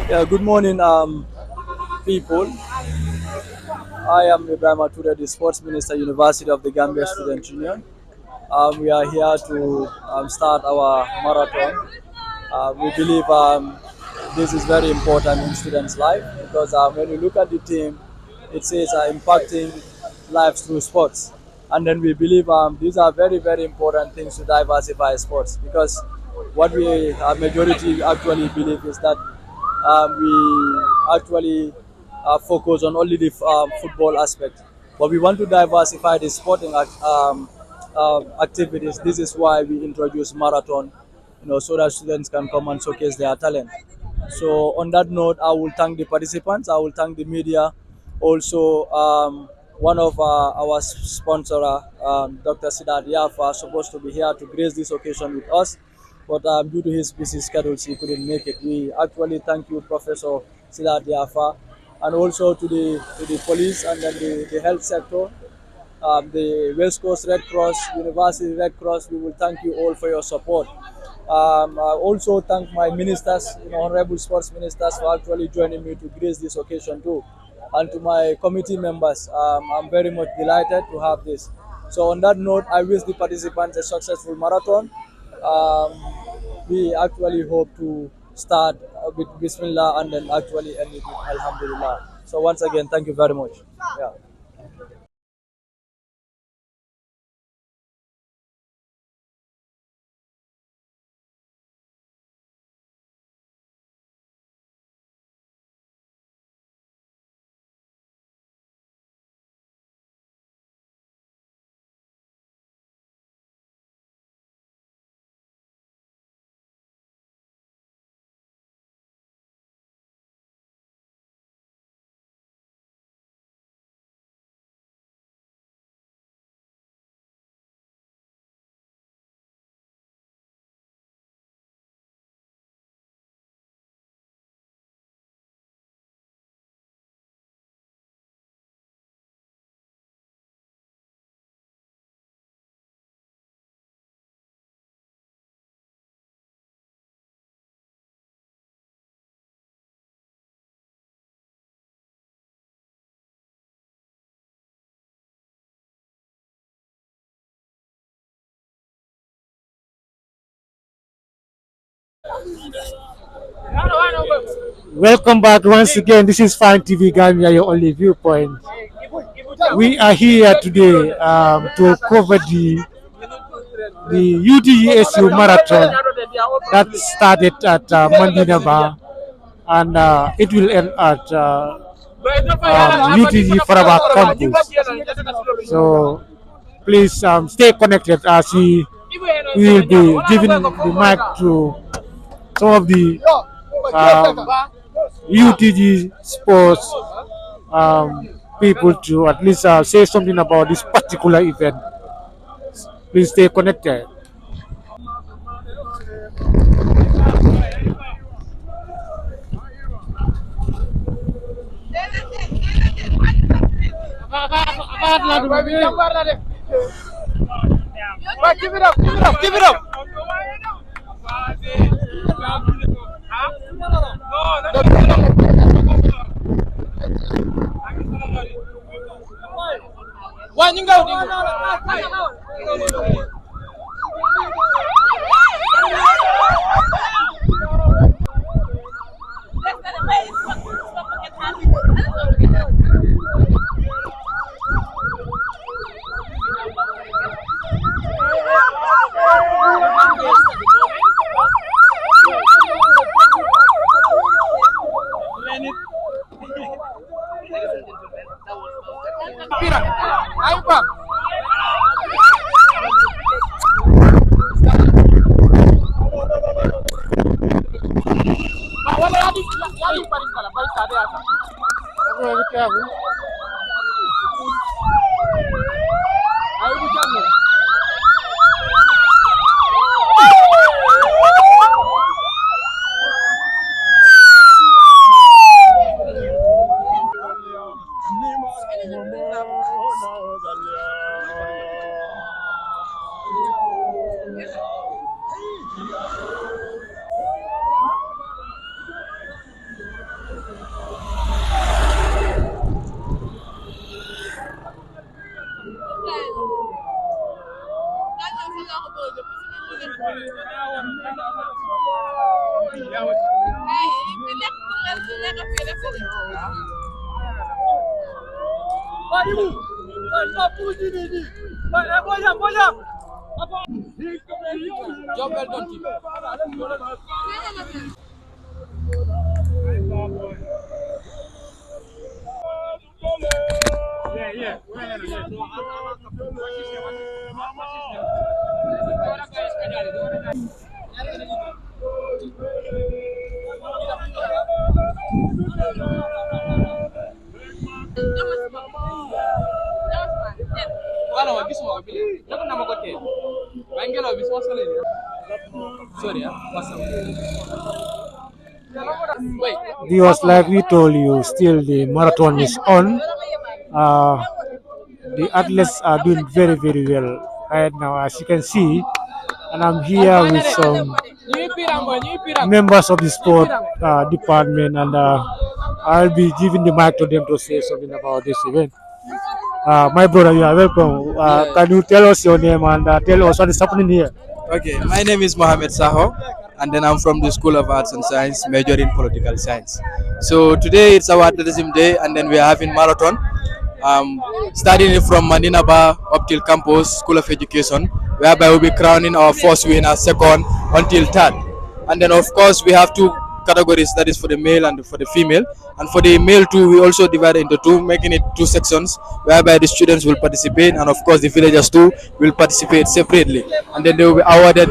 Yeah, good morning, people. I am Ibrahim Ature, the Sports Minister, University of the Gambia Student Union. We are here to start our marathon. We believe this is very important in students' life because when you look at the team, it says impacting lives through sports. And then we believe these are very, very important things to diversify sports because what we majority actually believe is that we actually focus on only the football aspect, but we want to diversify the sporting activities. This is why we introduce marathon, so that students can come and showcase their talent. So on that note, I will thank the participants. I will thank the media. Also, one of our sponsor, Dr. Siddharth Yafa, supposed to be here to grace this occasion with us, but due to his busy schedule, he couldn't make it. We actually thank you, Professor Siddharth Yafa, and also to the police and then the health sector, the West Coast Red Cross, University Red Cross. We will thank you all for your support. I also thank my ministers, honorable sports ministers, for actually joining me to grace this occasion too. And to my committee members, I'm very much delighted to have this. So on that note, I wish the participants a successful marathon. We actually hope to start with Bismillah and then actually end it with Alhamdulillah. So once again, thank you very much. Yeah. Welcome back once again. This is Fine TV Gambia, your only viewpoint. We are here today to cover the UTGSU Marathon that started at Mandina Bar, and it will end at UTG Faraba campus. So please stay connected as we will be giving the mic to some of the um, UTG sports people to at least say something about this particular event. Please stay connected. Viewers, like we told you, still the marathon is on. Uh, the athletes are doing very, very well right now, as you can see. And I'm here with some members of the sport department, and I'll be giving the mic to them to say something about this event. My brother, you are welcome. Can you tell us your name and tell us what is happening here? Okay, my name is Mohamed Saho, and then I'm from the School of Arts and Science, majoring in political science. So today it's our athleticism day, and then we are having marathon. Starting from Mandinaba up till campus, School of Education, whereby we'll be crowning our first winner, second until third. And then of course we have two categories, that is for the male and for the female. And for the male too, we also divide it into two, making it two sections, whereby the students will participate, and of course the villagers too will participate separately, and then they will be awarded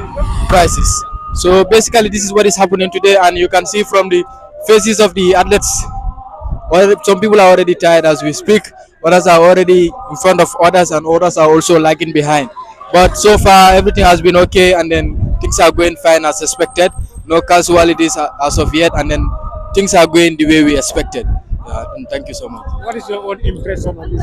prizes. So basically this is what is happening today, and you can see from the faces of the athletes, well, some people are already tired as we speak, others are already in front of others, and others are also lagging behind. But so far, everything has been okay, and then things are going fine as expected. No casualties as of yet, and then things are going the way we expected. And thank you so much. What is your own impression on this?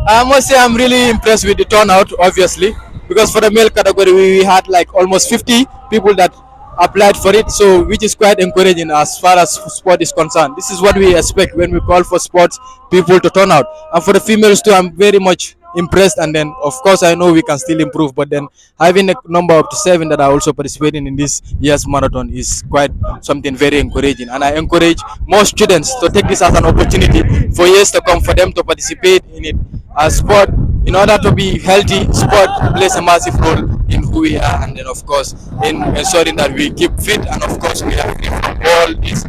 I must say I'm really impressed with the turnout, obviously, because for the male category we had like almost 50 people that applied for it, so which is quite encouraging as far as sport is concerned. This is what we expect when we call for sports people to turn out. And for the females too, I'm very much impressed, and then of course I know we can still improve, but then having a number up to 7 that are also participating in this year's marathon is quite something very encouraging, and I encourage more students to take this as an opportunity for years to come, for them to participate in it as sport. In order to be healthy, sport plays a massive role in who we are, and then of course in ensuring that we keep fit, and of course we are free from all these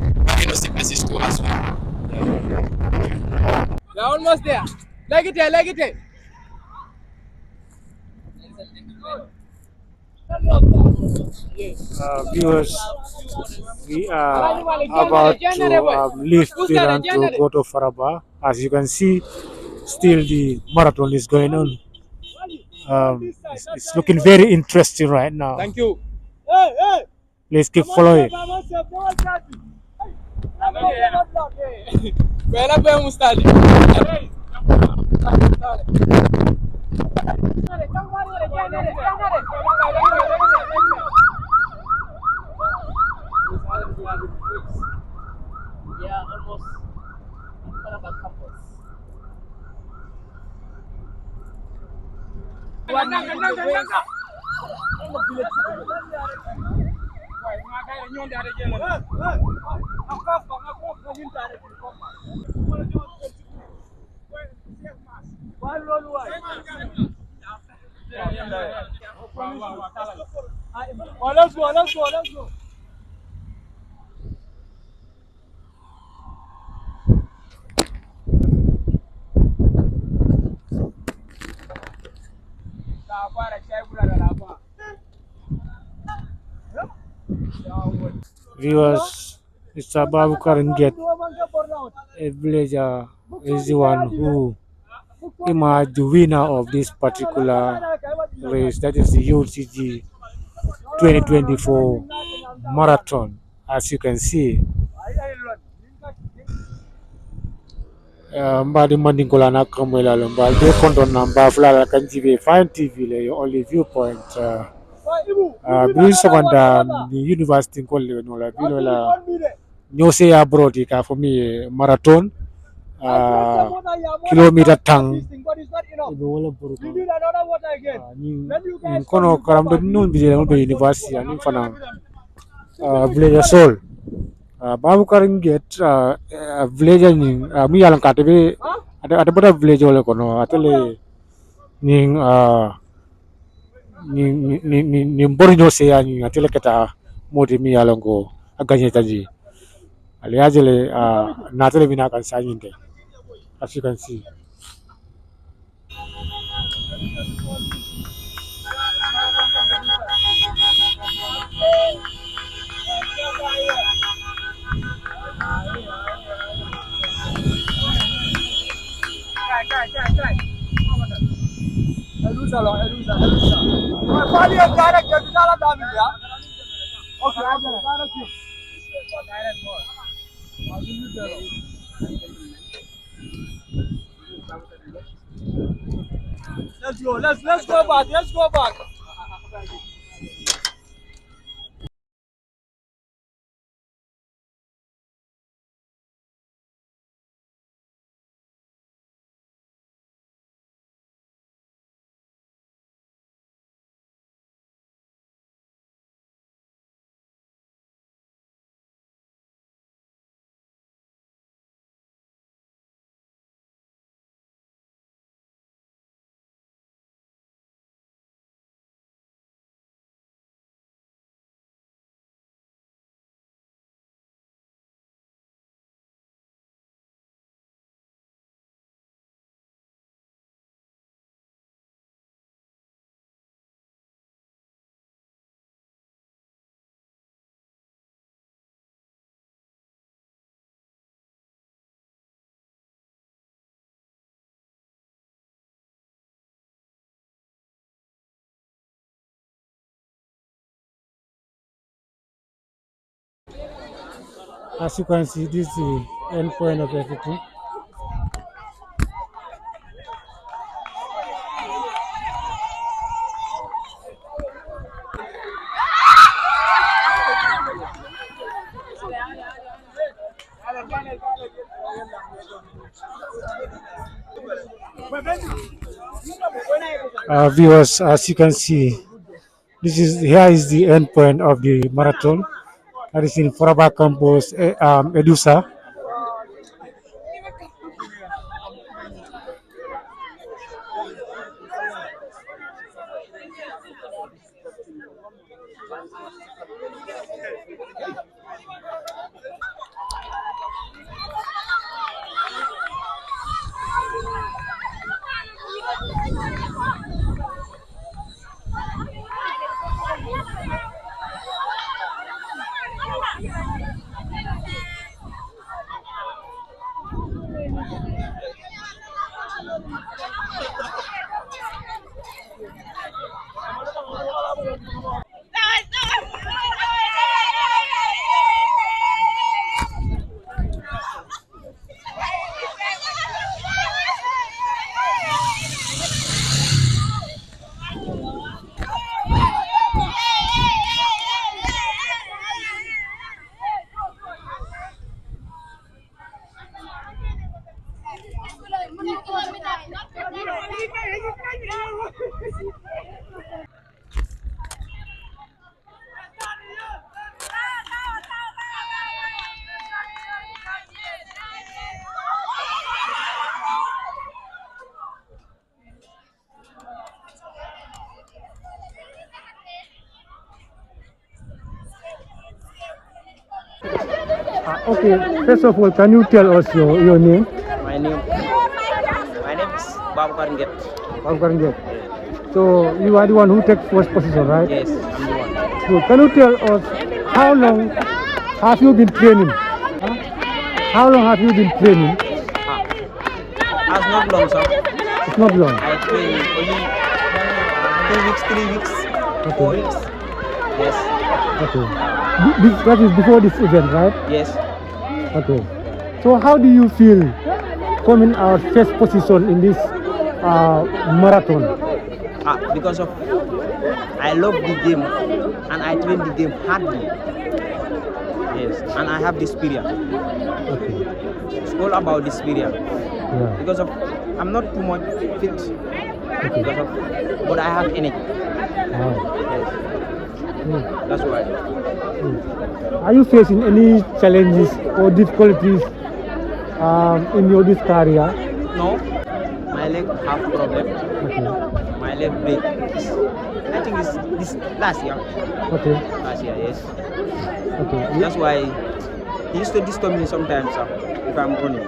sicknesses too as well. We're almost there. Leg it here, leg it here. Viewers, we are about to leave Iran to go to Faraba. As you can see, still the marathon is going on. It's looking very interesting right now. Thank you. Let's keep following. Where are we starting? Yeah, almost. Let's go, let's go, let's go. Viewers, it's about current get a villager is the one who emerged the winner of this particular race, that is the UTG 2024 Marathon. As you can see, mbadi mandingola na kamwela lomba de kondo namba flala kanjibe fine TV le your only viewpoint bisu banda the university kolle no la bilo la nyose ya brodi ka for me marathon kilometer tang ibe wala buruka ni kono karam do non bi be university ani fana village sol babu karim get village ni mi yalan kate be ada bada village ole kono atele ning ni borino se ani atele kata modi mi yalan ko aganye taji ali ajele natele bina kan sanyinde as you can see. Let's go back. Let's go back. As you can see, this is the end point of everything. Viewers, as you can see, here is the end point of the marathon. That is in Foraba Campus, Edusa. Okay, first of all, can you tell us your name? My name is Babu Karinget. Bangkaringet. So you are the one who takes first position, right? Yes, I'm the one. So can you tell us how long have you been training? Huh? How long have you been training? That's not long, sir. It's not long. I train only 2 weeks, 3 weeks, 4 weeks. Yes, Okay. That is before this event, right? yes. Okay. So how do you feel coming our first position in this marathon? Because of I love the game and I train the game hardly. Yes, and I have this period. Okay. It's all about this period. Yeah. Because of I'm not too much fit. Because of, but I have energy. Wow. Yes, Mm. that's why. Are you facing any challenges or difficulties in your this career? No, my leg have problem. Okay. My leg break. I think this last year. Okay. Last year, yes. Okay. That's why he used to disturb me sometimes if I'm running.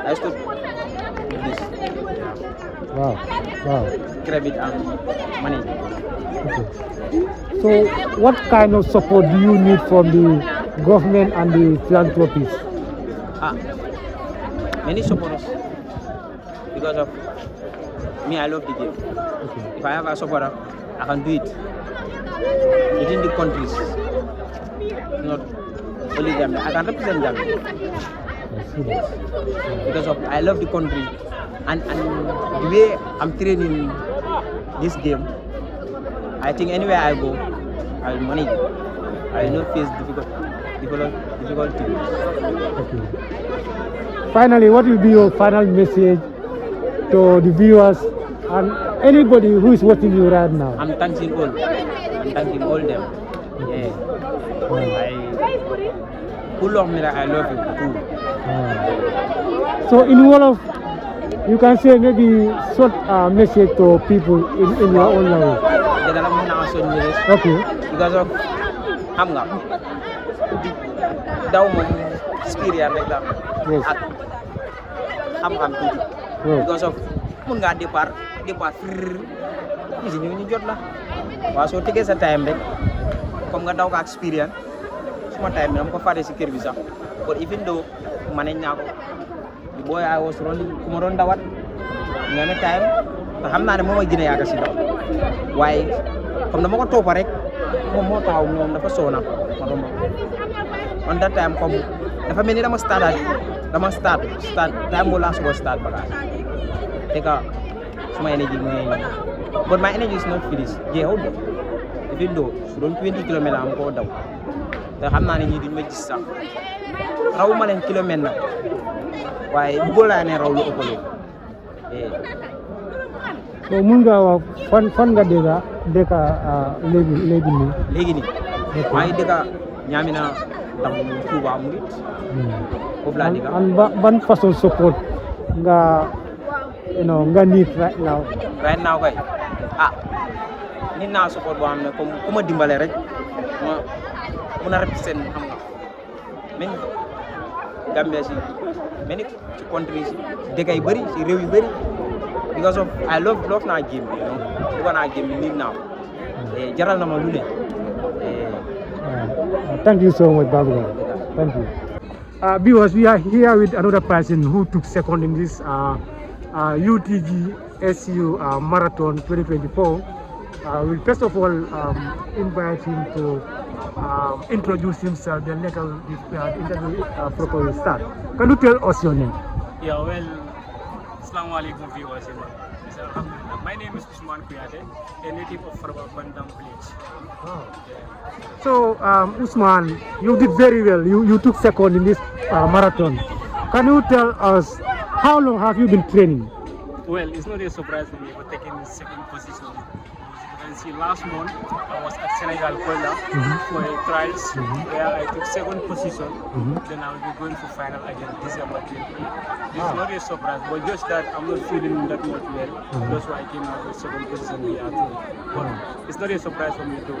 I used to do this, Wow. Wow. grab it and manage. Okay. So, what kind of support do you need from the government and the philanthropists? Ah, many supporters because of me. I love the game. Okay. If I have a supporter, I can do it within the countries. Not only Gambia. I can represent Gambia I see that. because of I love the country and the way I'm training this game. I think anywhere I go, I will manage. I will not face difficulty. Okay. Finally, what will be your final message to the viewers and anybody who is watching you right now? I'm thanking all. I'm thanking all them. Yeah. Who love me, I love you too. So, in one of you can say maybe short message to people in your own language. Dada lang muna ako sa Okay. because of xam nga daw moom experience rek la Yes. at xam-xam tuuti Yes. because of mun ngaa départ si ñu jot la waaw soo tegee sa time rek comme nga daw ka experience suma time bi dama ko fàtte si kër bi sax but even though manage naa ko the boy I was running ku ma doon dawat nga ne time te xam naa ne moom a gën a yàgg si daw waaye comme dama ko toppa rek moom moo taxaw moom dafa soona ma romb on that time comme dafa mel ni dama start time boo laa soog a start bagage te ka suma energy mu ngi ñëw but my energy is not finished jeexul de even though su doon 20 kilomètres am koo daw te xam naa ne ñii duñ ma gis sax rawu ma leen kilomètre nag waaye bëggoon naa ne raw lu ëpp loolu So, mun nga wax fan nga dëkk léegi nii. léegi nii maa ngi dëkk Ñaamina ndax Touba mu ngi foofu laa dëkk And ban façon support nga nga need right now. kay nit naa support boo xam ne comme ku ma dimbale rek ma mun a represent xam nga men Gambia si mel ni ci country si dëkk yu bëri si réew yu bëri because of I love naa game bi bëgg naa game bi nit naa jaral na ma lu ne Thank you so much, Babu. Thank you. Viewers, we are here with another person who took second in this UTGSU Marathon 2024. We'll first of all invite him to introduce himself, then later the interview properly start. Can you tell us your name? Yeah, well, Assalamu alaikum viewers. My name is Usman Kuyate, a native of Bandam village. Oh. So, Usman, you did very well. You took second in this marathon. Can you tell us how long have you been training? Well, it's not a surprise for me for taking second position. As you can see, last month I was at Senegal Kola for a trials where I took second position. Then I will be going for final again December 20. This is not a surprise, but just that I'm not feeling that much well. That's why I came out with second position here too. But it's not a surprise for me too.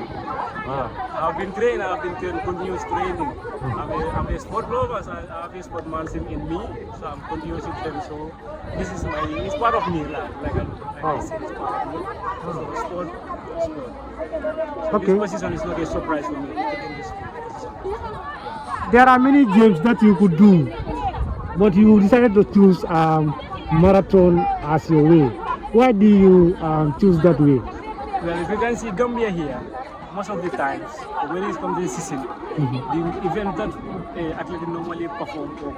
I've been training, continuous training. I'm a sport lover, so I have a sportsmanship in me, so I'm continuously training. So this is it's part of me, like I said, it's part of me. So sport. So Okay. this position is not a surprise for me. Taking this position. There are many games that you could do, but you decided to choose marathon as your way. Why do you choose that way? Well, if you can see Gambia here, most of the times when it comes to the season, the event that athletes normally perform or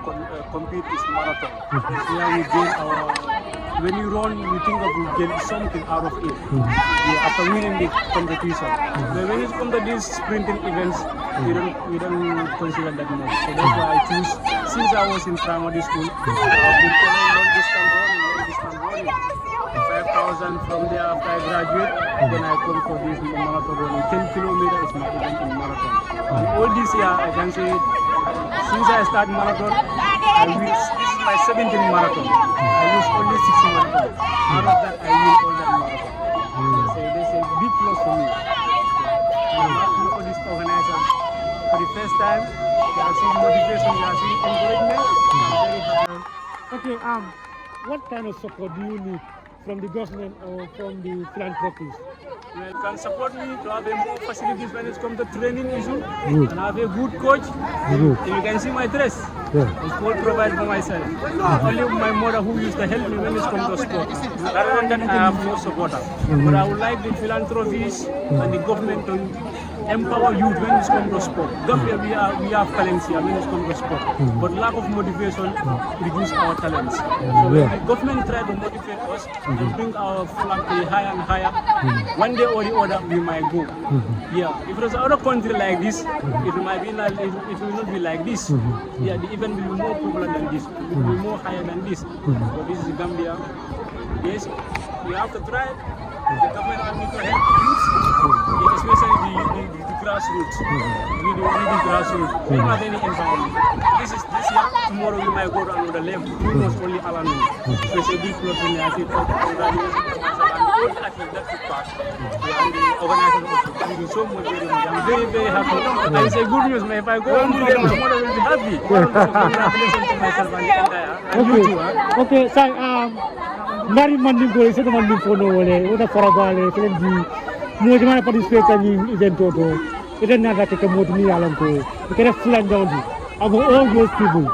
compete is marathon. It's where we gain our when you run, you think of you get something out of it. Yeah, after winning the competition. But when it comes to these sprinting events, we don't consider that much. So that's why I choose. Since I was in primary school, I've been following long distance running. 5,000 from there after I graduate, then I come for this marathon running. 10 kilometers is my event in marathon. And all this year, I can say, since I started marathon, this is my 17th marathon. I lose only 6 marathons. Out of that, I win all that marathon. So that's a big plus for me. I'm happy for this organizer. For the first time, they are seeing motivation, they are seeing encouragement. I'm very happy. Okay, what kind of support do you need from the government or from the philanthropists? Well, can support me to have more facilities when it comes to training issue and have a good coach. You can see my dress. It's all provided for myself. Only my mother who used to help me when it comes to sport. Rather than that, I have no supporter. But I would like the philanthropists and the government to empower youth when it comes to sport. Gambia, we have talents here when it comes to sport. But lack of motivation reduces our talents. So when the government try to motivate us and bring our flag higher and higher, one day or the other we might go. Yeah, if there's other country like this, it might be like, it will not be like this. Yeah, the event will be more popular than this. It will be more higher than this. But this is Gambia. Yes, we have to try. The government need to help youth, especially the grassroots. We need the grassroots. We don't have any environment. This year, tomorrow we might go to another level. We must only allow me. So it's a big plus for me. I feel all the athletes that took part. And the organizers also. Thank you so much very much. I'm very, very happy. And it's a good news, man. If I go on to them, my mother will be happy. Congratulations to myself and the entire. And you too, huh? Okay, so Mari Mandi Boy, so Mandi Fono, what a Farabale, no Jamaica participate in event toto. It is not like a Motini Alanco. You can have flan down of all those people.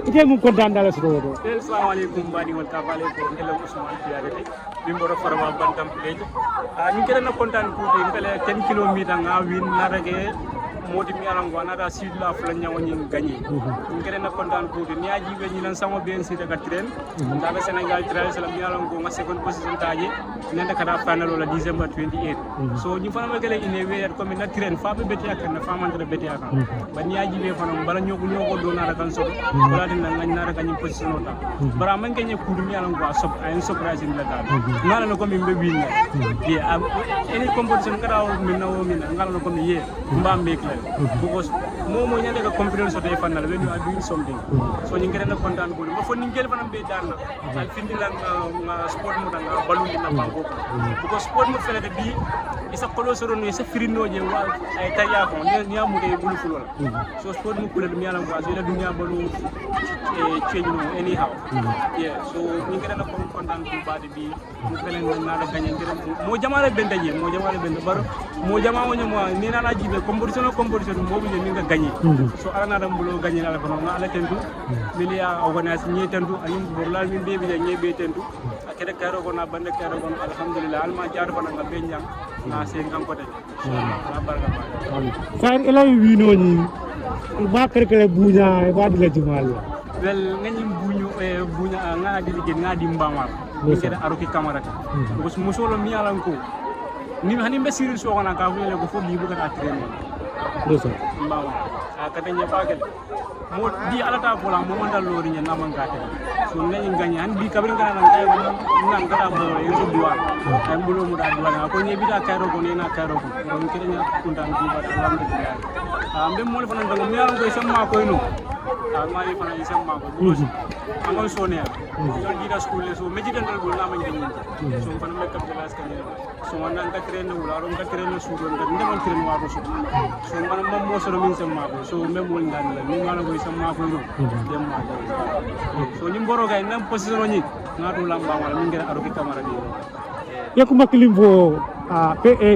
It is more than Dallas Road. Assalamualaikum bani wal kafale ko ngelo Usman Tiarete bimboro farama bantam plate ni kere na kontan ko ngale 10 km nga win na rege modi mi alam wana da sidla fula nyawo nyi gagné ni kere na kontan ko ni aji be ni lan sama ben ci daga train da ba Senegal trail salam mi alam ko nga second position taje nenda kada final wala December 28 so ni fana magale ine weer comme na train fa be beti ak na fa man da beti ak ba ni aji be fana bala ñoko do na kan so wala dina ngagn na kan position ta bara man gagné coup mi alam ko sop ay surprise ni la dal ngala no ko mi be win ye any competition kada o min na o min ngala no ko mi ye mbambe kala because momo nyande ka competition so day final when you are doing something so ni ngere na kontan ko ma fo ni ngel fana be darna al findi lang sport mo danga baluni na bango because sport mo fele de bi isa kolo so no isa firino je wa ay taya ko ni amu de bulu fulo so sport mo kula dum yalla ko asira dunya balu change no anyhow yeah so ni ngere na kontan ko bade bi mo fele na la gagner ngere mo jamare bende je mo jamare bende baro mo jama wonyo mo ni na la jibe competition mo bi ni nga gagner so ala na dam bulo gagner ala kono nga ala tentu milia organize ni tentu anim borlal min be bi ni be tentu akede karo ko na bande karo ko alhamdulillah alma jaar ko nga benjang na sen kan ko de na barka ba Sair elay wino ni ba kere buña ba dile jumal wel ngani buña nga di ligue nga di mbamar ni ngede aruki camara ko musolo mi alan ko ni hani be sirir so ko na ka wele ko fo mi bu ka trainer Dosa. Mbawa katanya pakel mo di alata bola mo mandal lori nya naman kate so nañu gagné han bi kabrin kana nan kay nan kala bo yeso duwa ay mbulo mu da duwa ko ñe bi da kayro ko ne na kayro ko don kenya kuntan bi ba alhamdulillah ambe mo le fanan dango mi yaron ko semma ko no mari fanan semma ko amon sonia don gida school so meji dan dal na man gagné so fanan make up class kan so wannan ka trainer wala ron ka trainer su don ndemon trainer wa so so man mom mo so min semma ko so même wol ndan la ni ngala ko semma ko no dem ma so ni mboro gay nam position ni ngatu lamba wala min ngara aruki camara di yakuma kilimbo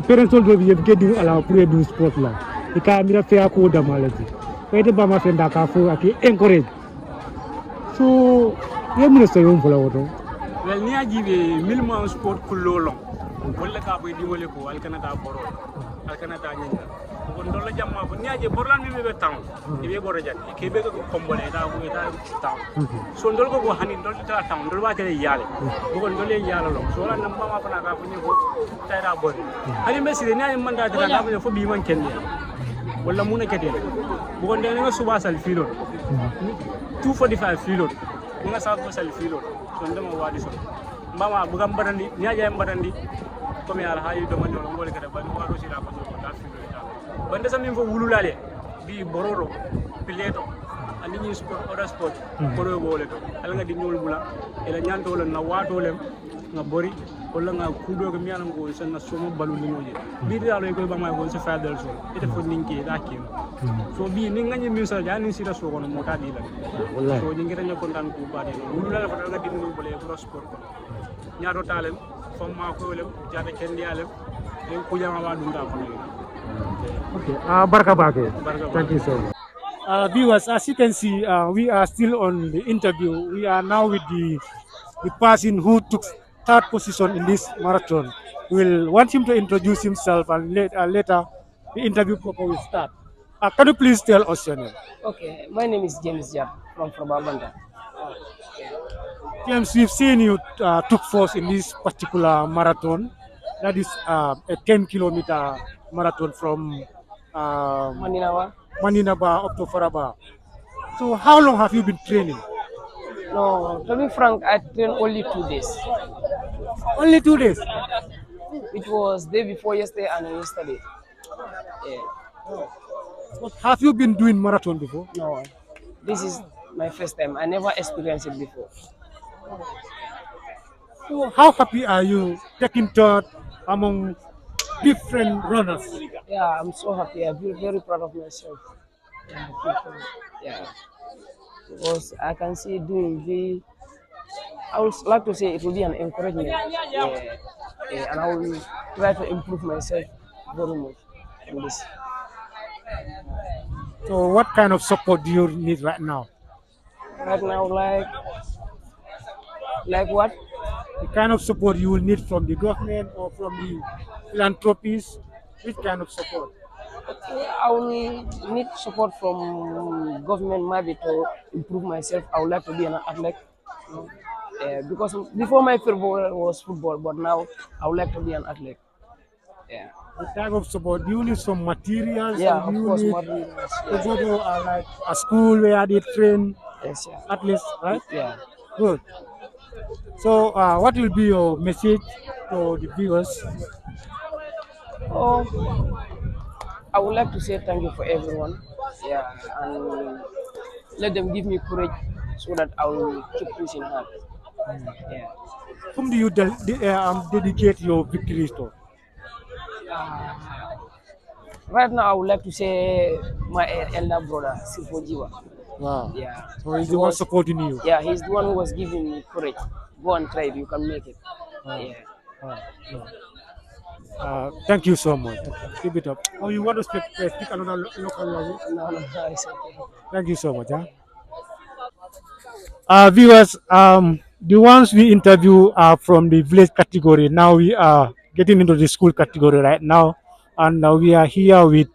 parents do bi gedi ala pour du sport la ika mira fe ko damalaji fede ba ma fe ndaka fo aki encourage so yemino so yom fola woto wel ni ajibe milma sport kullo long wala ka boy di wole ko alkanata boro alkanata nyinda ko ndolla jamma ko niaje borlan mi be taw e be boro jan ke be ko kombole da ko da taw so ndol ko hani ndol ta taw ndol wa tele yale ko ndol le yala lo so la nam mama fana ka ko ni ko tayra bon hani messi ni ay manda ta da ko fo bi man kenne wala muna kete ko ndene nga suba sal filon 245 filon nga sa ko sal filon so ndama wadi so mama bugam badandi niaje badandi comme yalla hayi do man ngol kada ban waro sila ko da filon bande sam min fo wululale bi bororo pileto andi ni sport oda sport boro wole to ala nga di ñol bula ela nyanto la na wato lem nga bori wala nga kudo ko mianam ko sen na somo balu ni moje bi dalo ko ba may ko se fadel so ite fo ninki da kim so bi ni nga ni min sa ja ni sira so kono mota di la wallahi so ni ngira ko tan ko ba de wululale ko nga di ñol bula ko sport ko ñaato talem fo ma ko lem jaata kendi alem e ku jama wa dum da ko Okay, Barka Bake. Thank you so much. Viewers, as you can see, we are still on the interview. We are now with the person who took third position in this marathon. We'll want him to introduce himself, and later the interview proper will start. Can you please tell us your name? Okay, my name is James Jab from Abanda. James, we've seen you took first in this particular marathon. That is a 10-kilometer marathon from Maninawa? Maninaba up to Faraba. So how long have you been training? No, to be frank, I trained only 2 days. Only 2 days. It was day before yesterday and yesterday. Yeah. But have you been doing marathon before? No, this is my first time. I never experienced it before. So how happy are you taking third among different runners? Yeah, I'm so happy. I feel very proud of myself. Yeah, yeah. Because I can see doing the. I would like to say it will be an encouragement. Yeah. Yeah, and I will try to improve myself very much in this. So what kind of support do you need right now? Right now, like what? The kind of support you will need from the government or from the philanthropies? Which kind of support? I will need support from government maybe to improve myself. I would like to be an athlete. You know, because before my football was football, but now I would like to be an athlete. Yeah. The type of support, do you need some materials? Yeah, Or do of you course, need materials. to go to like a school where they train Yes, yeah. athletes, right? Yeah. Good. So what will be your message to the viewers? Oh, I would like to say thank you for everyone. Yeah, and let them give me courage so that I will keep pushing hard. Yeah. Whom do you dedicate your victories to? Right now, I would like to say my elder brother, Sifojiwa. Wow. Yeah. So he's the one supporting you. Yeah, he's the one who was giving me courage. Go and try it, you can make it. Yeah. Yeah. Thank you so much. Keep it up. Oh, you want to speak another local language? No, it's okay. Thank you so much. Viewers, the ones we interview are from the village category. Now we are getting into the school category right now, and now we are here with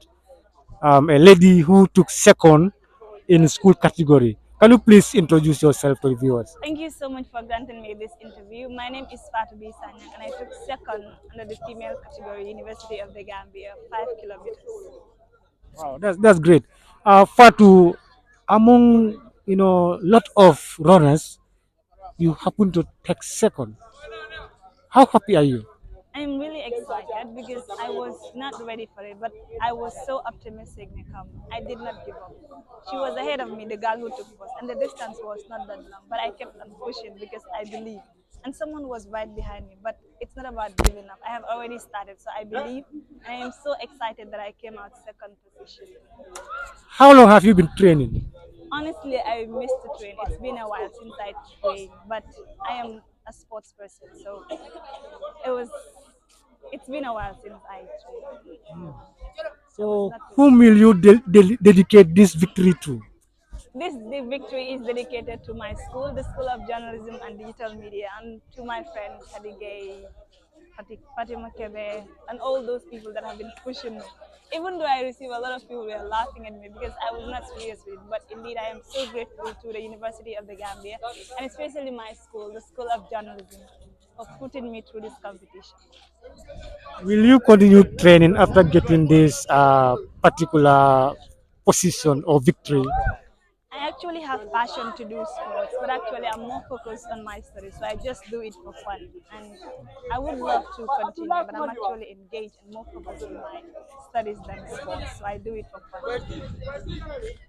a lady who took second in school category. Can you please introduce yourself to the viewers? Thank you so much for granting me this interview. My name is Fatou Bisanya and I took second under the female category, University of the Gambia, 5 kilometers. Wow, that's great. Fatu, among lot of runners, you happen to take second. How happy are you? I'm really excited because I was not ready for it, but I was so optimistic. I did not give up. She was ahead of me, the girl who took first, and the distance was not that long, but I kept on pushing because I believe. And someone was right behind me, but it's not about giving up. I have already started, so I believe, and I am so excited that I came out second position. How long have you been training? Honestly, I missed the train. It's been a while since I trained, but I am a sports person, so it's been a while since I trained. So, whom will you dedicate this victory to? The victory is dedicated to my school, the School of Journalism and Digital Media, and to my friend Kadigay, Fatima Kebe, and all those people that have been pushing me. Even though I receive a lot of people were laughing at me because I was not serious with it. But indeed, I am so grateful to the University of the Gambia and especially my school, the School of Journalism, for putting me through this competition. Will you continue training after getting this particular position or victory? I actually have passion to do sports, but actually I'm more focused on my studies, so I just do it for fun. And I would love to continue, but I'm actually engaged and more focused on my studies than sports, so I do it for fun.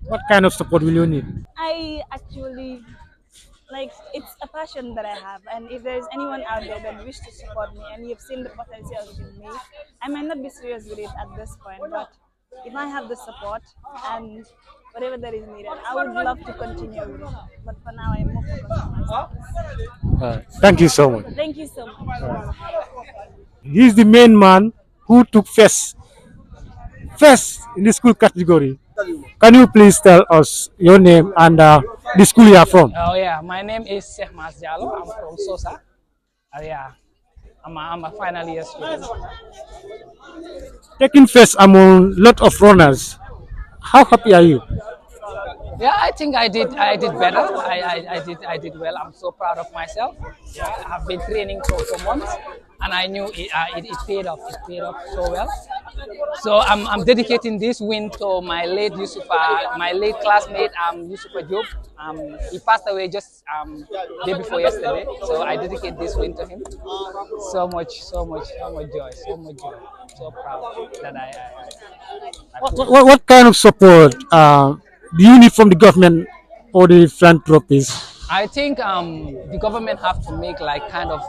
What kind of support will you need? I actually like it's a passion that I have, and if there's anyone out there that wish to support me and you've seen the potential in me, I might not be serious with it at this point, but if I have the support and whatever that is needed, I would love to continue with it. But for now, I'm more focused on myself. Thank you so much. Thank you so much. He's the main man who took first in the school category. Can you please tell us your name and the school you are from? Oh yeah, my name is Sheikh Mas Diallo. I'm from Sosa. Yeah, I'm a final year student. Taking first among lot of runners, how happy are you? Yeah, I think I did better. I did well. I'm so proud of myself. Yeah, I've been training for months, and I knew it paid off. It paid off so well. So I'm dedicating this win to my late Yusufa, my late classmate Yusufa Job. He passed away just day before yesterday. So I dedicate this win to him. So much joy, so much joy. So proud that What kind of support do you need from the government or the philanthropists? I think the government have to make like kind of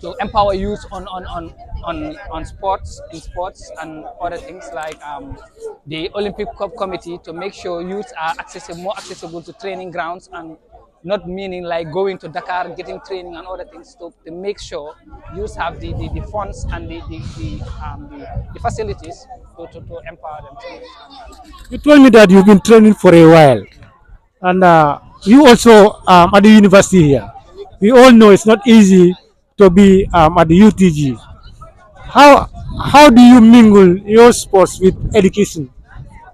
to empower youth on sports, in sports and other things like the Olympic Committee to make sure youth are more accessible to training grounds and not meaning like going to Dakar, getting training and other things to make sure youth have the funds and the facilities to empower them. You told me that you've been training for a while, and you also at the university here. We all know it's not easy to be at the UTG. How how do you mingle your sports with education?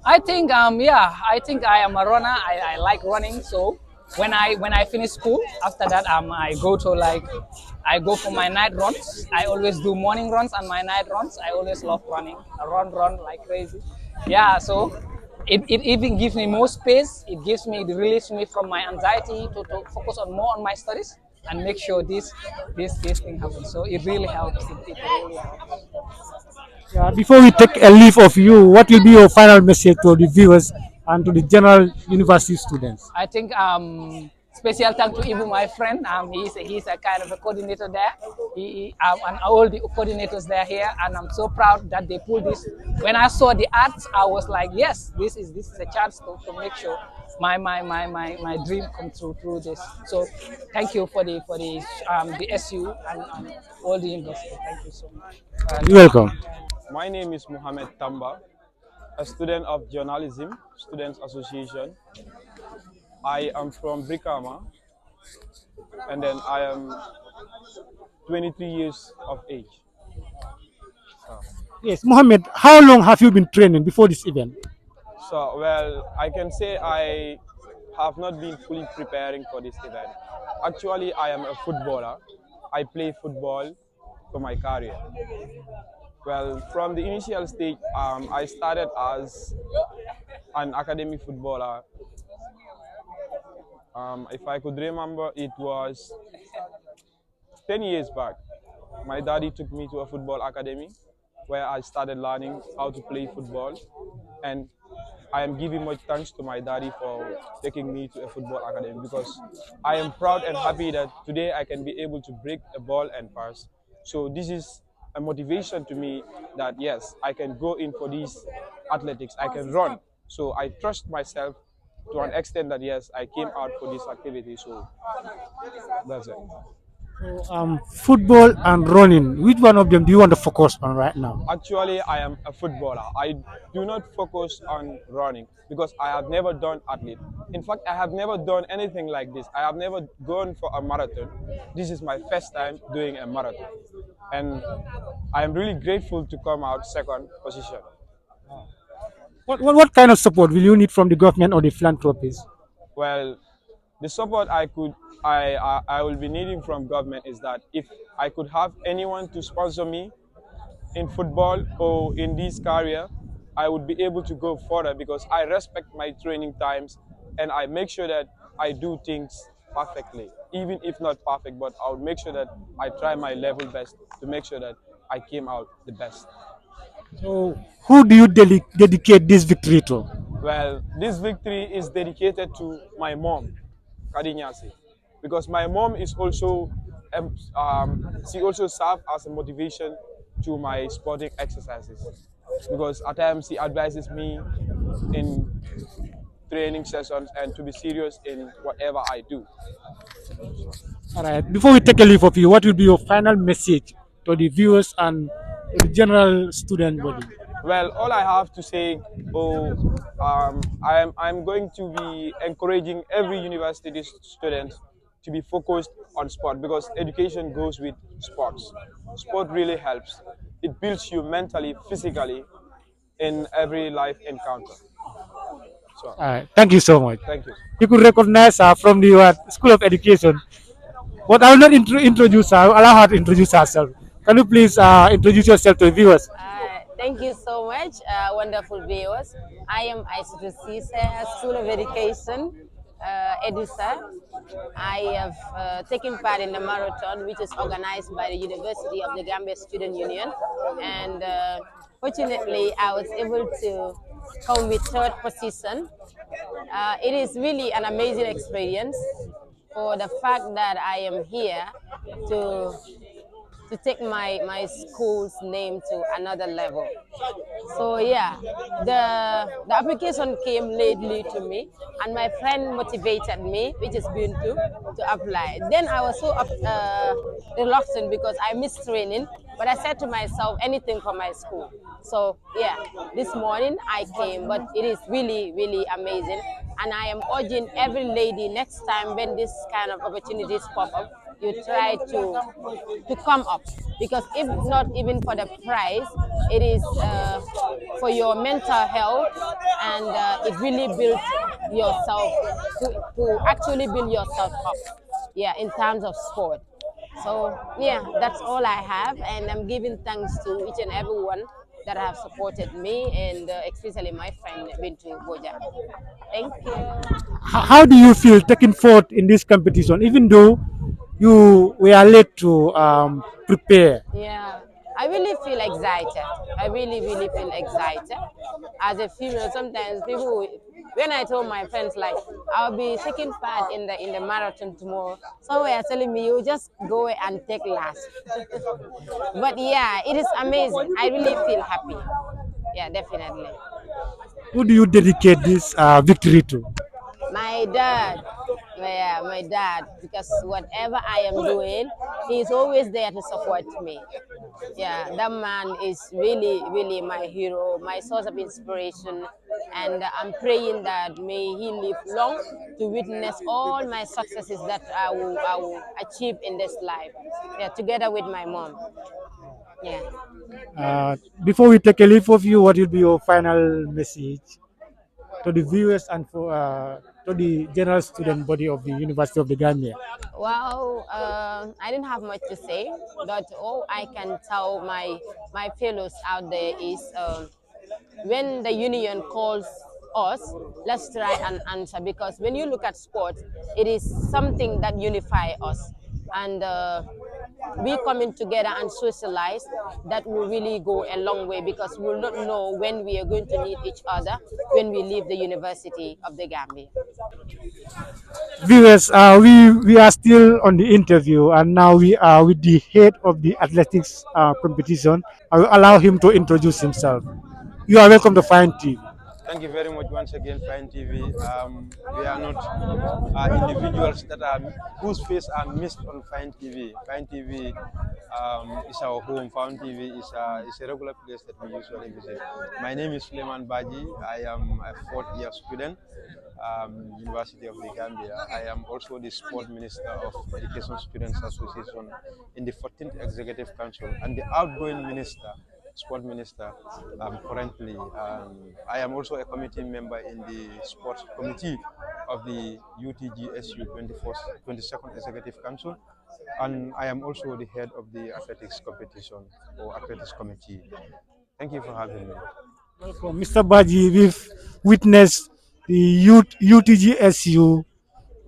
I think yeah, I think I am a runner. I like running. So when I finish school, after that I go to like I go for my night runs. I always do morning runs and my night runs. I always love running. I run like crazy. Yeah, so it even gives me more space. It relieves me from my anxiety to focus on more on my studies and make sure this thing happens. So it really helps. It really helps. Before we take a leave of you, what will be your final message to the viewers and to the general university students? I think special thank to Ibu, my friend. He's a kind of a coordinator there. And all the coordinators there here, and I'm so proud that they pulled this. When I saw the ads, I was like, yes, this is a chance to make sure my dream come true through this. So thank you for the SU and all the university. Thank you so much. You're welcome. My name is Mohamed Tamba, a student of journalism, Students Association. I am from Brikama, and then I am 23 years of age. Yes, Mohammed, how long have you been training before this event? So, well, I can say I have not been fully preparing for this event. Actually, I am a footballer. I play football for my career. Well, from the initial stage, I started as an academy footballer. If I could remember, it was 10 years back. My daddy took me to a football academy where I started learning how to play football. And I am giving much thanks to my daddy for taking me to a football academy because I am proud and happy that today I can be able to break a ball and pass. So this is a motivation to me that yes, I can go in for these athletics, I can run. So I trust myself to an extent that yes, I came out for this activity. So that's it. Football and running, which one of them do you want to focus on right now? Actually, I am a footballer. I do not focus on running because I have never done athlete. In fact, I have never done anything like this. I have never gone for a marathon. This is my first time doing a marathon. And I am really grateful to come out second position. What kind of support will you need from the government or the philanthropists? Well, the support I will be needing from government is that if I could have anyone to sponsor me in football or in this career, I would be able to go further because I respect my training times and I make sure that I do things perfectly, even if not perfect, but I would make sure that I try my level best to make sure that I came out the best. So, who do you dedicate this victory to? Well, this victory is dedicated to my mom, Kadinyasi, because my mom is also, she also serves as a motivation to my sporting exercises. Because at times she advises me in training sessions and to be serious in whatever I do. All right. Before we take a leave of you, what will be your final message to the viewers and the general student body? Well, all I have to say, oh, I'm going to be encouraging every university student to be focused on sport because education goes with sports. Sport really helps. It builds you mentally, physically, in every life encounter. So, All right. Thank you so much. thank you. You could recognize her from the School of Education. But I will not introduce her. I will allow her to introduce herself. Can you please introduce yourself to the viewers? Thank you so much, wonderful viewers. I am Aissatou Cisse, School of Education, EDUSA. I have taken part in the marathon, which is organized by the University of the Gambia Student Union. And fortunately, I was able to come with third position. It is really an amazing experience for the fact that I am here to take my school's name to another level. So yeah, the application came lately to me, and my friend motivated me, which is been to apply. Then I was so reluctant because I missed training, but I said to myself, anything for my school. So yeah, this morning I came, but it is really really amazing, and I am urging every lady next time when this kind of opportunities pop up, you try to come up, because if not even for the prize, it is for your mental health, and it really builds yourself to actually build yourself up, yeah, in terms of sport. So yeah, that's all I have, and I'm giving thanks to each and everyone that have supported me, and especially my friend Bintu Boja. Thank you. How do you feel taking part in this competition, even though you were late to prepare? Yeah, I really feel excited. I really, really feel excited. As a female, sometimes people, when I told my friends like I'll be taking part in the marathon tomorrow, some were telling me you just go and take last. But yeah, it is amazing. I really feel happy. Yeah, definitely. Who do you dedicate this victory to? My dad, yeah, my dad, because whatever I am doing, he's always there to support me. Yeah, that man is really, really my hero, my source of inspiration. And I'm praying that may he live long to witness all my successes that I will achieve in this life. Yeah, together with my mom. Yeah. Before we take a leave of you, what will be your final message to the viewers and for to the general student body of the University of the Gambia? Well, I didn't have much to say, but all I can tell my fellows out there is when the union calls us, let's try and answer, because when you look at sports, it is something that unify us, and we coming together and socialize, that will really go a long way, because we'll not know when we are going to need each other when we leave the University of the Gambia. Viewers, we are still on the interview, and now we are with the head of the athletics competition. I will allow him to introduce himself. You are welcome to Fine TV. Thank you very much once again, Fine TV. We are not individuals that are whose face are missed on Fine TV. Fine TV is our home. Fine TV is a regular place that we usually visit. My name is Suleiman Baji. I am a fourth-year student, University of the Gambia. I am also the Sport Minister of Education Students Association in the 14th Executive Council and the outgoing minister sport minister currently. I am also a committee member in the sports committee of the UTGSU 22nd Executive Council, and I am also the head of the athletics competition or athletics committee. Thank you for having me. Welcome, Mr. Baji. We've witnessed the UTGSU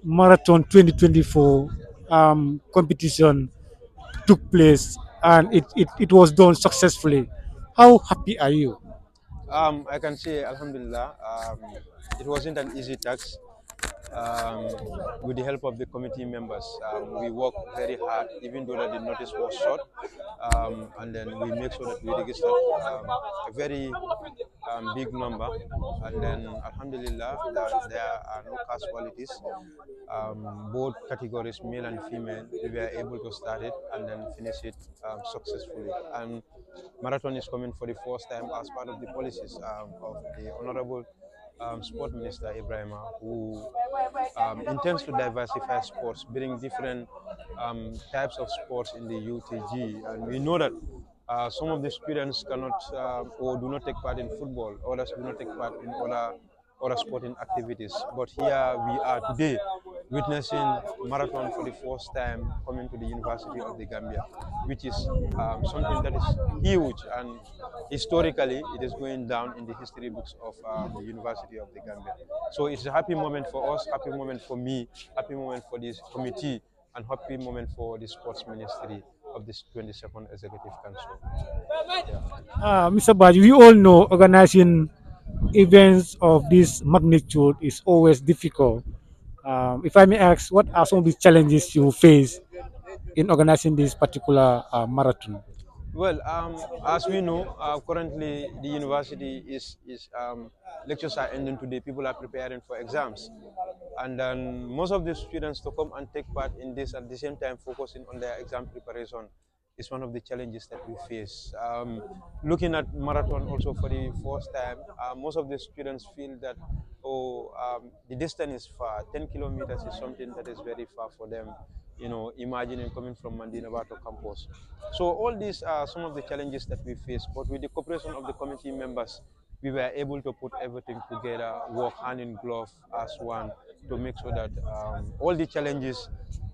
Marathon 2024 competition took place, and it was done successfully. How happy are you? I can say, Alhamdulillah, it wasn't an easy task. With the help of the committee members, we worked very hard, even though that the notice was short, and then we make sure that we registered a very big number, and then Alhamdulillah, there are no casualties. Both categories, male and female, we were able to start it and then finish it successfully. And marathon is coming for the first time as part of the policies of the Honorable Sport Minister Ibrahima, who intends to diversify sports, bring different types of sports in the UTG. And we know that some of the students cannot or do not take part in football, others do not take part in other sporting activities. But here we are today witnessing marathon for the first time coming to the University of the Gambia, which is something that is huge, and historically it is going down in the history books of the University of the Gambia. So it's a happy moment for us, happy moment for me, happy moment for this committee, and happy moment for the sports ministry of this 22nd Executive Council. Mr. Baji, we all know organizing events of this magnitude is always difficult. If I may ask, what are some of the challenges you face in organizing this particular marathon? Well, as we know, currently the university is lectures are ending today. People are preparing for exams, and then most of the students to come and take part in this at the same time focusing on their exam preparation is one of the challenges that we face. Looking at marathon also for the first time, most of the students feel that the distance is far. 10 kilometers is something that is very far for them. You know, imagining coming from Mandina to campus. So all these are some of the challenges that we face. But with the cooperation of the committee members, we were able to put everything together, work hand in glove as one to make sure that all the challenges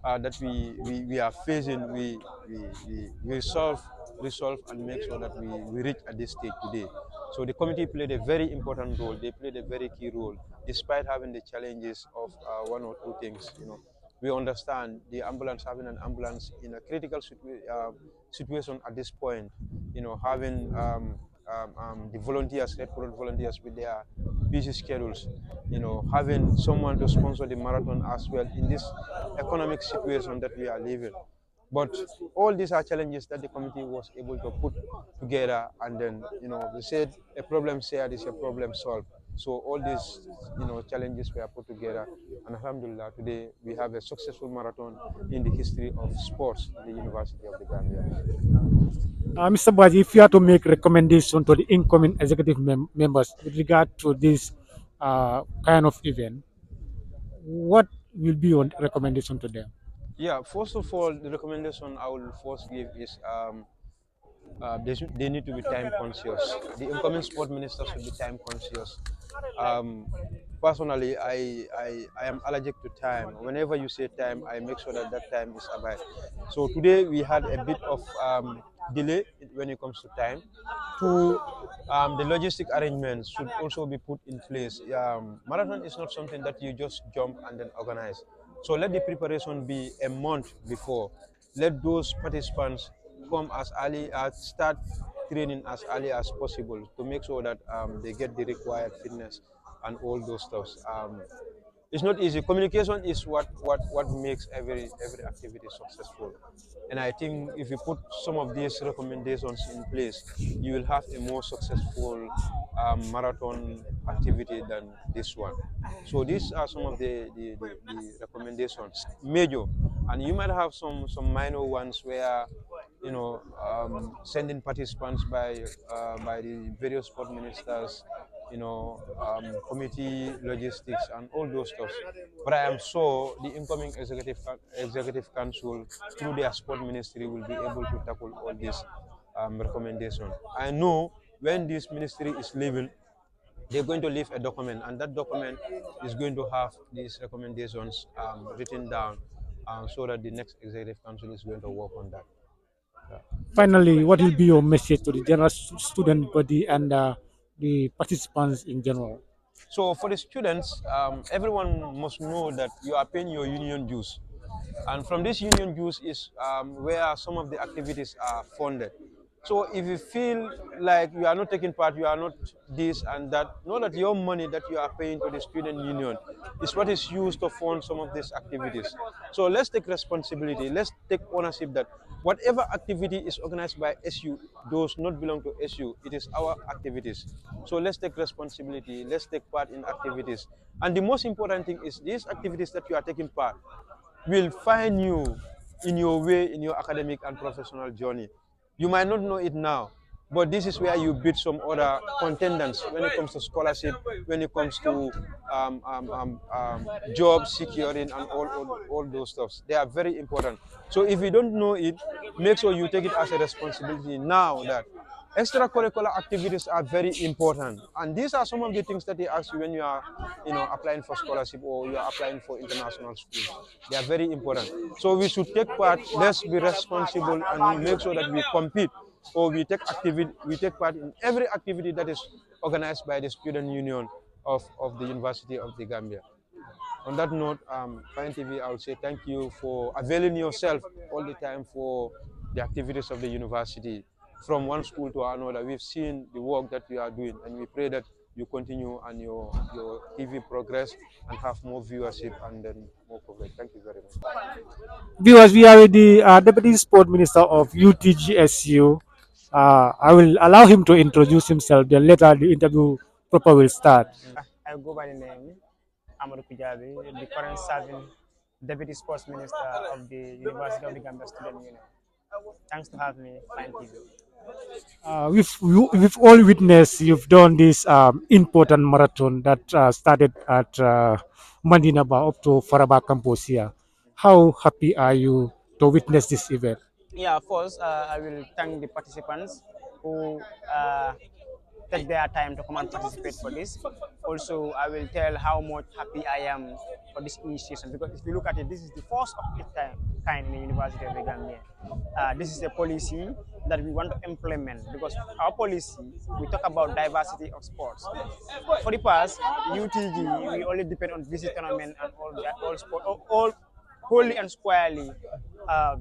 that we are facing, we resolve and make sure that we reach at this stage today. So the committee played a very important role. They played a very key role, despite having the challenges of one or two things. You know, we understand the ambulance, having an ambulance in a critical situation at this point. You know, having the volunteers, Red Cross volunteers with their busy schedules. You know, having someone to sponsor the marathon as well in this economic situation that we are living. But all these are challenges that the committee was able to put together, and then, you know, they said a problem shared is a problem solved. So all these, you know, challenges were put together, and Alhamdulillah, today we have a successful marathon in the history of sports in the University of the Gambia. Mr. Baji, if you have to make recommendation to the incoming executive members with regard to this kind of event, what will be your recommendation to them? Yeah, first of all, the recommendation I will first give is they need to be time conscious. The incoming sport minister should be time conscious. Um, Personally, I am allergic to time. Whenever you say time, I make sure that that time is abide. So today we had a bit of delay when it comes to time. Two, the logistic arrangements should also be put in place. Marathon is not something that you just jump and then organize. So let the preparation be a month before. Let those participants come as early as start training as early as possible to make sure that they get the required fitness and all those stuffs. It's not easy. Communication is what makes every activity successful. And I think if you put some of these recommendations in place, you will have a more successful marathon activity than this one. So these are some of the recommendations, major, and you might have some minor ones where, you know, sending participants by the various sport ministers, you know, committee logistics and all those stuff. But I am sure the incoming executive council through their sport ministry will be able to tackle all this recommendation. I know when this ministry is leaving, they're going to leave a document, and that document is going to have these recommendations written down so that the next executive council is going to work on that. Yeah. Finally, what will be your message to the general student body and the participants in general? So for the students, everyone must know that you are paying your union dues. And from this union dues is where some of the activities are funded. So if you feel like you are not taking part, you are not this and that, know that your money that you are paying to the student union is what is used to fund some of these activities. So let's take responsibility. Let's take ownership that whatever activity is organized by SU does not belong to SU. It is our activities. So let's take responsibility. Let's take part in activities. And the most important thing is these activities that you are taking part will find you in your way in your academic and professional journey. You might not know it now, but this is where you beat some other contenders when it comes to scholarship, when it comes to job securing and all those stuffs. They are very important. So if you don't know it, make sure you take it as a responsibility now that extracurricular activities are very important, and these are some of the things that they ask you when you are, applying for scholarship or you are applying for international schools. They are very important. So we should take part. Let's be responsible and make sure that we compete or we take part in every activity that is organized by the student union of the University of the Gambia. On that note, Fine TV, I would say thank you for availing yourself all the time for the activities of the university from one school to another. We've seen the work that you are doing, and we pray that you continue and your TV progress and have more viewership and then more coverage. Thank you very much. Viewers, we are with the Deputy Sport Minister of UTGSU. I will allow him to introduce himself, then later the interview proper will start. I go by the name Amadou Kujabi, the current serving Deputy Sports Minister of the University of the Gambia Student Union. Thanks to have me, Fine TV. We've all witnessed you've done this important marathon that started at Mandinaba up to Faraba campus here. How happy are you to witness this event? Yeah, first, I will thank the participants who take their time to come and participate for this. Also, I will tell how much happy I am for this initiation, because if you look at it, this is the first of its kind in the University of the Gambia. This is a policy that we want to implement, because our policy, we talk about diversity of sports. For the past, UTG, we only depend on visit tournament and all sport, all wholly and squarely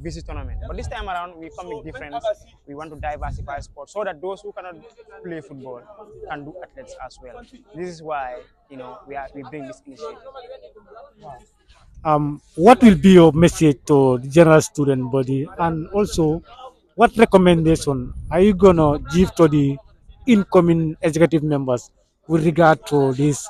visit tournament. But this time around, we come with difference. We want to diversify sports so that those who cannot play football can do athletics as well. This is why we bring this initiative. What will be your message to the general student body, and also what recommendation are you gonna give to the incoming executive members with regard to this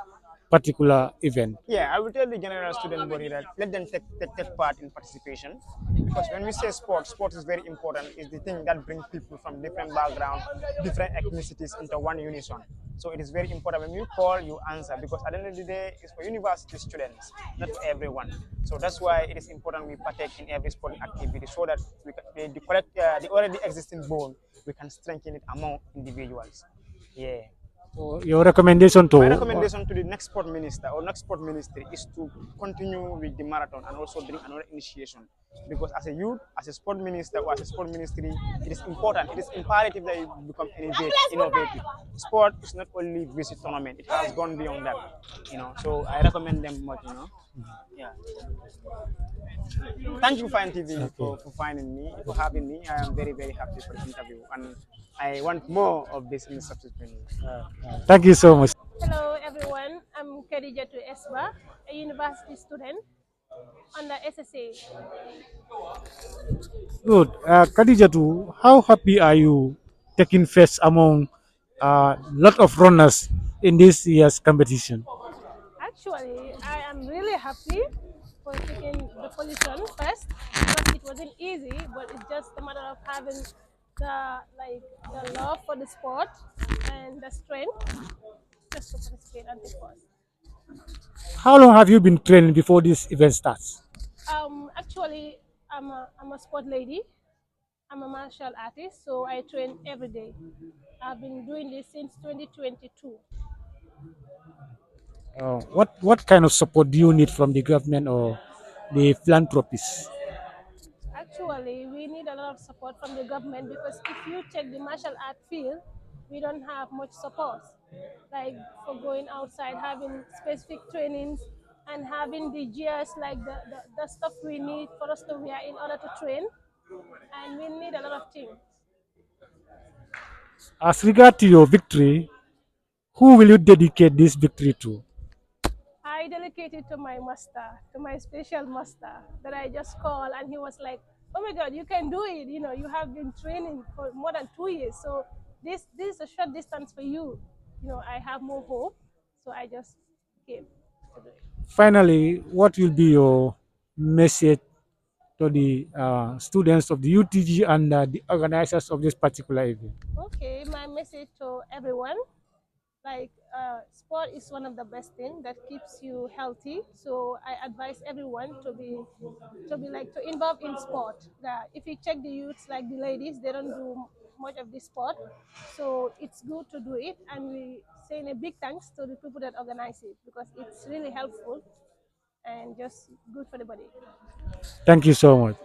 particular event? Yeah, I will tell the general student body that let them take part in participation, because when we say sport is very important. It's the thing that brings people from different backgrounds, different ethnicities into one unison. So it is very important when you call, you answer, because at the end of the day, it's for university students, not for everyone. So that's why it is important we partake in every sporting activity so that we can, the already existing bond, we can strengthen it among individuals. Yeah. So your recommendation to My recommendation to the next sport minister or next sport ministry is to continue with the marathon and also bring another initiation. Because as a youth, as a sport minister or as a sport ministry, it is important, it is imperative that you become innovative. Sport is not only visit tournament, it has gone beyond that. So I recommend them much. Yeah. Thank you, Fine TV, for finding me, for having me. I am very, very happy for this interview, and I want more of this in the subsequent. Thank you so much. Hello everyone, I'm Khadija to Esba, a university student under SSA. Good. Khadijatu, how happy are you taking first among a lot of runners in this year's competition? Actually, I am really happy for taking the position first, because it wasn't easy, but it's just a matter of having the love for the sport and the strength just to participate and take part. How long have you been training before this event starts? Actually, I'm a sport lady, I'm a martial artist, so I train every day. I've been doing this since 2022. What kind of support do you need from the government or the philanthropists? Actually, we need a lot of support from the government because if you check the martial art field, we don't have much support. Like for going outside, having specific trainings and having the gears, like the stuff we need for us to wear in order to train. And we need a lot of things. As regard to your victory, who will you dedicate this victory to? I dedicated to my master, to my special master that I just called, and he was like, "Oh my God, you can do it! You know, you have been training for more than 2 years, so this is a short distance for you. You know, I have more hope, so I just came to do it." Finally, what will be your message to the students of the UTG and the organizers of this particular event? Okay, my message to everyone, like sport is one of the best things that keeps you healthy, so I advise everyone to be like to involve in sport. That if you check the youths, like the ladies, they don't do much of this sport, so it's good to do it, and we saying a big thanks to the people that organize it because it's really helpful and just good for the body. Thank you so much.